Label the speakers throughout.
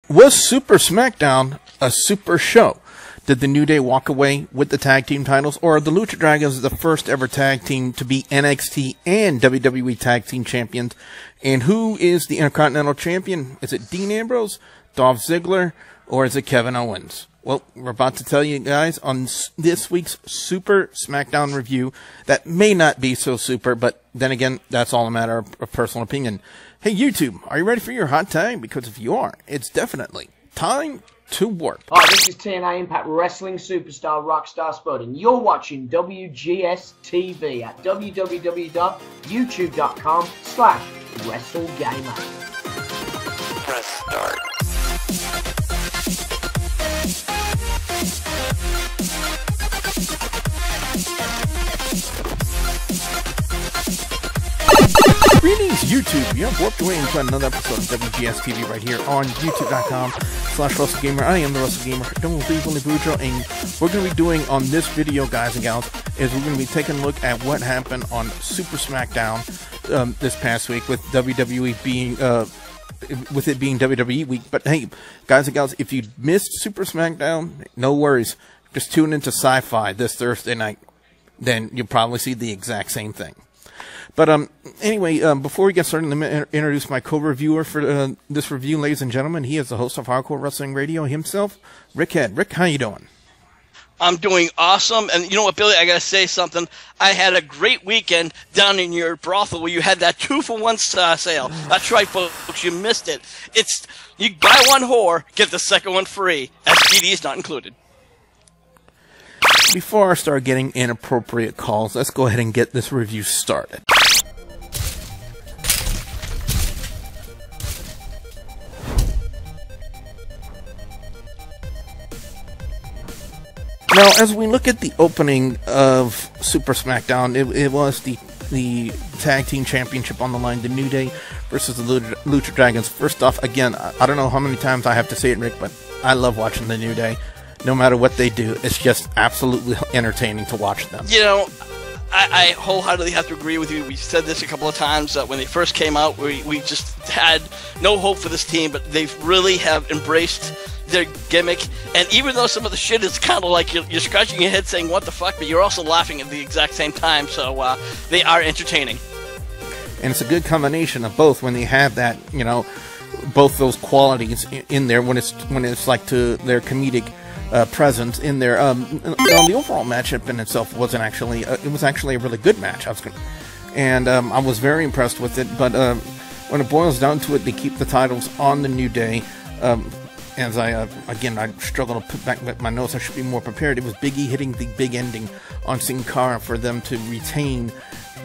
Speaker 1: Was Super Smackdown a super show? Did the New Day walk away with the tag team titles, or are the Lucha Dragons the first ever tag team to be NXT and WWE tag team champions? And who is the Intercontinental Champion? Is it Dean Ambrose, Dolph Ziggler, or is it Kevin Owens? Well, we're about to tell you guys on this week's Super Smackdown review that may not be so super, but then again, that's all a matter of personal opinion. Hey, YouTube, are you ready for your hot tag? Because if you are, it's definitely time to work.
Speaker 2: Hi, this is TNA Impact Wrestling superstar Rockstar Spud, and you're watching WGS-TV at www.youtube.com/WrestleGamer.
Speaker 3: Press start.
Speaker 1: Greetings, YouTube. You have warped away into another episode of WGS-TV right here on youtube.com/WrestleGamer. I am the WrestleGamer. Don't leave only Bujo. And we're going to be doing on this video, guys and gals, is we're going to be taking a look at what happened on Super Smackdown this past week with WWE being with it being WWE week. But hey, guys and gals, if you missed Super Smackdown, no worries. Just tune into Sci-Fi this Thursday night. Then you'll probably see the exact same thing. But anyway, before we get started, let me introduce my co-reviewer for this review, ladies and gentlemen. He is the host of Hardcore Wrestling Radio himself, Rick Head. Rick, how you doing?
Speaker 4: I'm doing awesome. And you know what, Billy, I got to say something. I had a great weekend down in your brothel where you had that 2-for-1 sale. That's right, folks. You missed it. It's you buy one whore, get the second one free. STD is not included.
Speaker 1: Before I start getting inappropriate calls, let's go ahead and get this review started. Now, as we look at the opening of Super Smackdown, it was the tag team championship on the line, the New Day versus the Lucha Dragons. First off, again, I don't know how many times I have to say it, Rick, but I love watching the New Day. No matter what they do, it's just absolutely entertaining to watch them.
Speaker 4: You know, I wholeheartedly have to agree with you. We said this a couple of times when they first came out. We just had no hope for this team, but they really have embraced their gimmick. And even though some of the shit is kind of like you're scratching your head saying, what the fuck, but you're also laughing at the exact same time. So they are entertaining.
Speaker 1: And it's a good combination of both when they have that, you know, both those qualities in there when it's like to their comedic presence in there. The overall matchup in itself wasn't actually it was actually a really good match. I was very impressed with it. But when it boils down to it, they keep the titles on the New Day. As I struggle to put back my notes. I should be more prepared. It was Big E hitting the big ending on Sin Cara for them to retain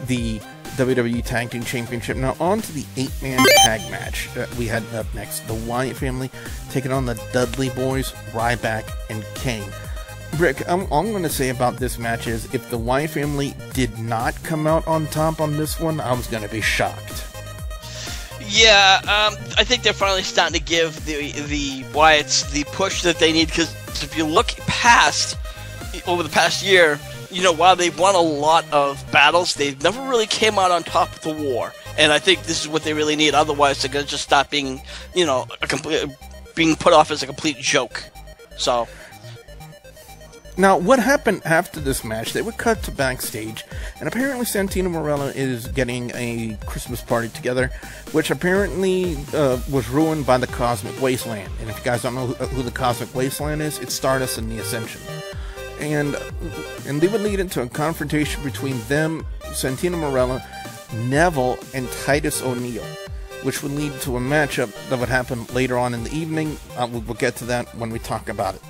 Speaker 1: the WWE Tag Team Championship. Now on to the 8-man tag match we had up next. The Wyatt family taking on the Dudley boys, Ryback and Kane. Rick, I'm going to say about this match is if the Wyatt family did not come out on top on this one, I was going to be shocked.
Speaker 4: Yeah, I think they're finally starting to give the Wyatts the push that they need, because if you look past over the past year, you know, while they've won a lot of battles, they've never really came out on top of the war. And I think this is what they really need. Otherwise, they're going to just stop being, you know, being put off as a complete joke. So.
Speaker 1: Now, what happened after this match, they were cut to backstage, and apparently Santino Marella is getting a Christmas party together, which apparently was ruined by the Cosmic Wasteland. And if you guys don't know who the Cosmic Wasteland is, it's Stardust and the Ascension. And they would lead into a confrontation between them, Santino Marella, Neville, and Titus O'Neil, which would lead to a matchup that would happen later on in the evening. We'll get to that when we talk about it.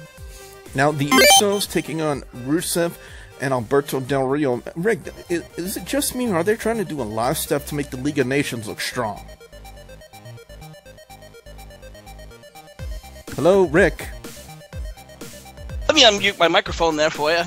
Speaker 1: Now, the Usos taking on Rusev and Alberto Del Rio. Rick, is it just me, or are they trying to do a lot of stuff to make the League of Nations look strong? Hello, Rick.
Speaker 4: Let me unmute my microphone there for you.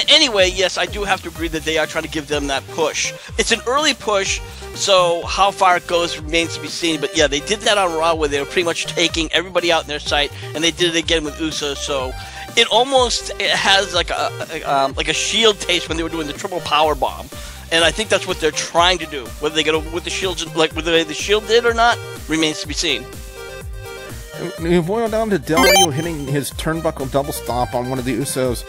Speaker 4: Anyway, yes, I do have to agree that they are trying to give them that push. It's an early push, so how far it goes remains to be seen. But yeah, they did that on Raw where they were pretty much taking everybody out in their sight, and they did it again with Usos. So it almost has like a Shield taste when they were doing the triple power bomb. And I think that's what they're trying to do. Whether they go with the Shield, like whether the Shield did or not, remains to be seen.
Speaker 1: We boiled down to Del Rio hitting his turnbuckle double stomp on one of the Usos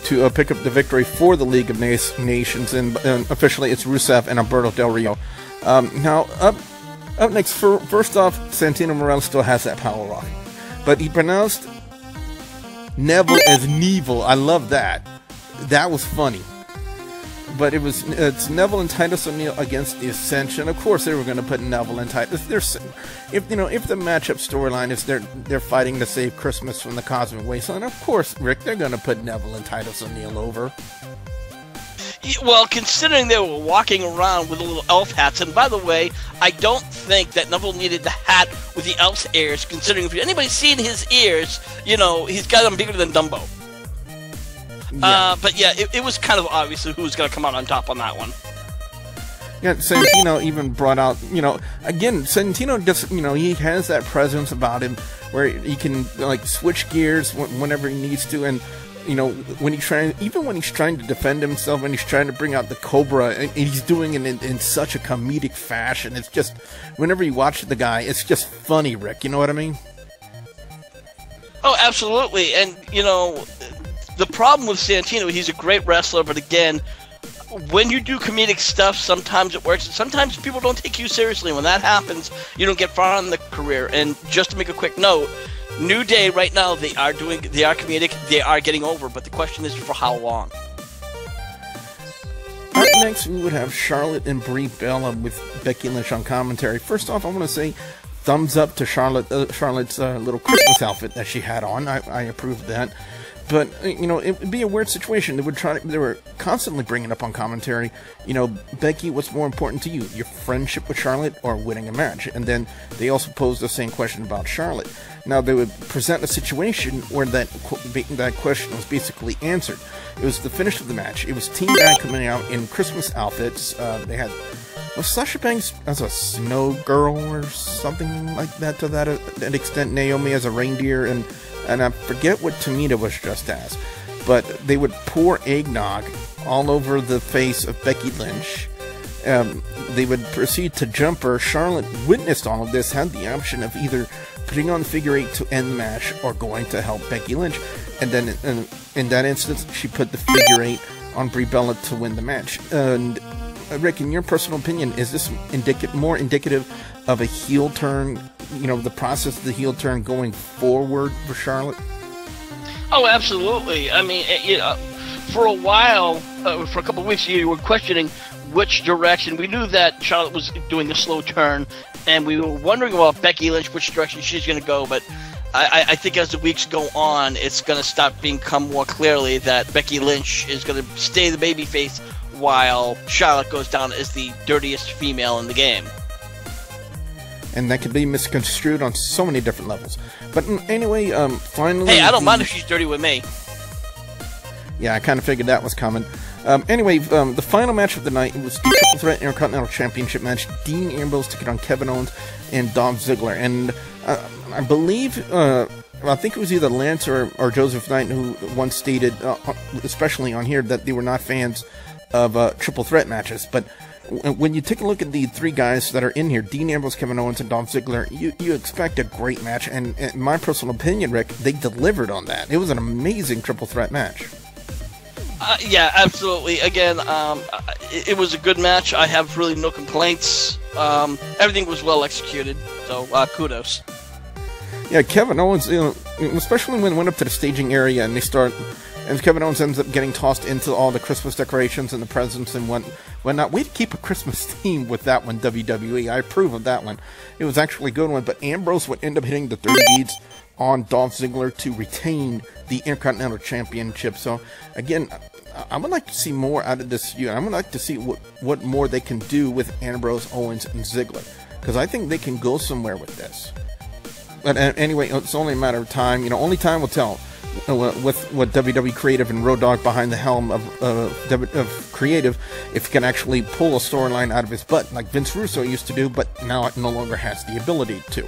Speaker 1: to pick up the victory for the League of Nations, and officially it's Rusev and Alberto Del Rio. Now, up next, first off, Santino Marella still has that power rock, but he pronounced Neville as Neville. I love that. That was funny. But it's Neville and Titus O'Neil against the Ascension. Of course, they were going to put Neville and Titus. If the matchup storyline is they're fighting to save Christmas from the Cosmic Wasteland, of course, Rick, they're going to put Neville and Titus O'Neil over.
Speaker 4: Well, considering they were walking around with little elf hats, and by the way, I don't think that Neville needed the hat with the elf's ears, considering if anybody's seen his ears, he's got them bigger than Dumbo. Yeah. But yeah, it was kind of obvious who was going to come out on top on that one.
Speaker 1: Yeah, Santino even brought out, again, Santino just, he has that presence about him where he can, switch gears whenever he needs to, and, when he's trying to defend himself, when he's trying to bring out the Cobra, and he's doing it in such a comedic fashion. It's just, whenever you watch the guy, it's just funny, Rick, you know what I mean?
Speaker 4: Oh, absolutely, and, the problem with Santino, he's a great wrestler, but again, when you do comedic stuff, sometimes it works, and sometimes people don't take you seriously. When that happens, you don't get far in the career. And just to make a quick note, New Day right now, they are comedic, they are getting over, but the question is for how long?
Speaker 1: Up next, we would have Charlotte and Brie Bella with Becky Lynch on commentary. First off, I want to say thumbs up to Charlotte's little Christmas outfit that she had on. I approve of that. But, it would be a weird situation. They were constantly bringing up on commentary, Becky, what's more important to you, your friendship with Charlotte or winning a match? And then they also posed the same question about Charlotte. Now, they would present a situation where that question was basically answered. It was the finish of the match. It was Team Bang coming out in Christmas outfits. They had, was Sasha Banks as a snow girl or something like that to that extent? Naomi as a reindeer, and I forget what Tamina was dressed as, but they would pour eggnog all over the face of Becky Lynch. They would proceed to jump her. Charlotte witnessed all of this, had the option of either putting on figure 8 to end the match or going to help Becky Lynch. And then in that instance, she put the figure 8 on Brie Bella to win the match. And Rick, in your personal opinion, is this more indicative of a heel turn, the process of the heel turn going forward for Charlotte?
Speaker 4: Oh, absolutely. I mean, for a while, for a couple of weeks, you were questioning which direction. We knew that Charlotte was doing a slow turn, and we were wondering about Becky Lynch, which direction she's going to go, but I think as the weeks go on, it's going to become more clearly that Becky Lynch is going to stay the babyface while Charlotte goes down as the dirtiest female in the game. And
Speaker 1: that could be misconstrued on so many different levels. But anyway, finally...
Speaker 4: Hey, I don't mind if she's dirty with me.
Speaker 1: Yeah, I kind of figured that was coming. Anyway, the final match of the night was the Triple Threat Intercontinental Championship match. Dean Ambrose took it on Kevin Owens and Dolph Ziggler. And I believe, I think it was either Lance or Joseph Knight who once stated, especially on here, that they were not fans of triple threat matches. But when you take a look at the three guys that are in here, Dean Ambrose, Kevin Owens, and Dolph Ziggler, you expect a great match. And in my personal opinion, Rick, they delivered on that. It was an amazing triple threat match.
Speaker 4: Yeah, absolutely. Again, it was a good match. I have really no complaints. Everything was well executed, so kudos.
Speaker 1: Yeah, Kevin Owens, especially when they went up to the staging area and and Kevin Owens ends up getting tossed into all the Christmas decorations and the presents and whatnot. Way to keep a Christmas theme with that one, WWE. I approve of that one. It was actually a good one, but Ambrose would end up hitting the 30 beads on Dolph Ziggler to retain the Intercontinental Championship. So, again, I would like to see more out of this unit. I would like to see what more they can do with Ambrose, Owens, and Ziggler, because I think they can go somewhere with this. But anyway, it's only a matter of time. Only time will tell with what WWE Creative and Road Dogg behind the helm of Creative, if he can actually pull a storyline out of his butt like Vince Russo used to do, but now it no longer has the ability to.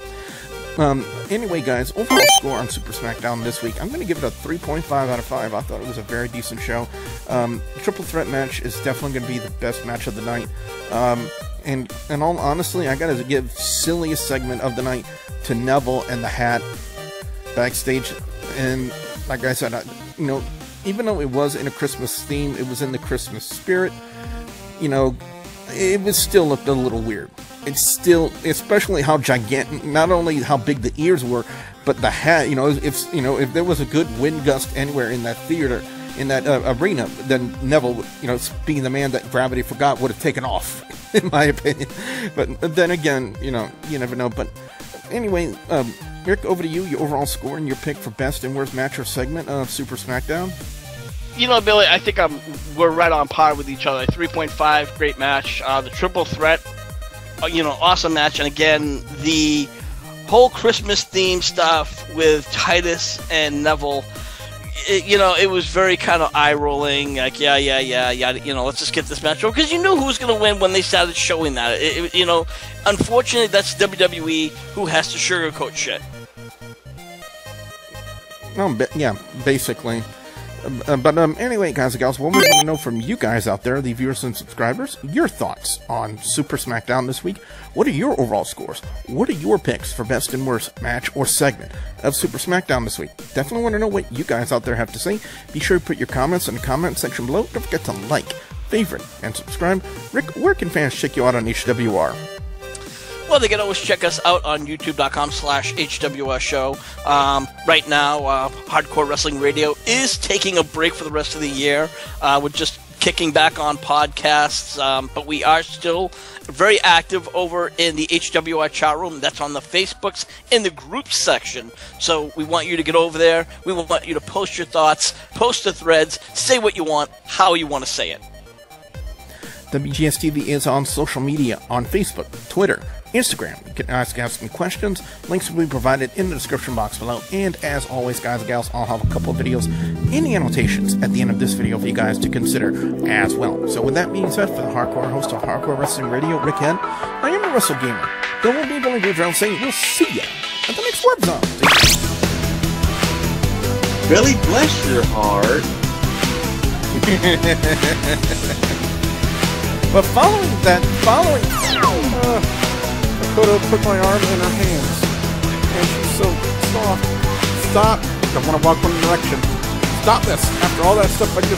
Speaker 1: Anyway, guys, overall score on Super Smackdown this week, I'm going to give it a 3.5 out of 5. I thought it was a very decent show. The triple threat match is definitely going to be the best match of the night. And all honestly, I gotta give silliest segment of the night to Neville and the hat backstage. And like I said, you know, even though it was in a Christmas theme, it was in the Christmas spirit, you know, it was still looked a little weird. It's still, especially how gigantic, not only how big the ears were, but the hat. You know, if there was a good wind gust anywhere in that theater, in that arena, then Neville, you know, being the man that gravity forgot, would have taken off, in my opinion. But then again, you know, you never know. But anyway, Rick, over to you. Your overall score and your pick for best and worst match or segment of Super Smackdown.
Speaker 5: You know, Billy, I think we're right on par with each other. 3.5, great match. The triple threat, you know, awesome match. And again, the whole Christmas theme stuff with Titus and Neville, you know, it was very kind of eye-rolling. Like, yeah, you know, let's just get this match over. Because you knew who was going to win when they started showing that. You know, unfortunately, that's WWE, who has to sugarcoat shit.
Speaker 1: Yeah, basically. But anyway, guys and gals, what we want to know from you guys out there, the viewers and subscribers, your thoughts on Super Smackdown this week. What are your overall scores? What are your picks for best and worst match or segment of Super Smackdown this week? Definitely want to know what you guys out there have to say. Be sure to put your comments in the comment section below. Don't forget to like, favorite, and subscribe. Rick, where can fans check you out on HWR?
Speaker 4: Well, they can always check us out on youtube.com/HWS show. Right now, Hardcore Wrestling Radio is taking a break for the rest of the year. We're just kicking back on podcasts, but we are still very active over in the HWR chat room. That's on the Facebooks in the groups section. So we want you to get over there. We want you to post your thoughts, post the threads, say what you want, how you want to say it.
Speaker 1: WGS-TV is on social media, on Facebook, Twitter, Instagram. You can ask some questions. Links will be provided in the description box below. And as always, guys and gals, I'll have a couple of videos in the annotations at the end of this video for you guys to consider as well. So with that being said, for the hardcore host of Hardcore Wrestling Radio, Rick Head, I am a Wrestle Gamer. There will be Billy Boudreaux saying we'll see ya at the next Web Zone.
Speaker 6: Billy, bless your heart.
Speaker 1: But following that, Dakota put my arm in her hands, and she's so soft. Stop! I want to walk one direction. Stop this! After all that stuff I just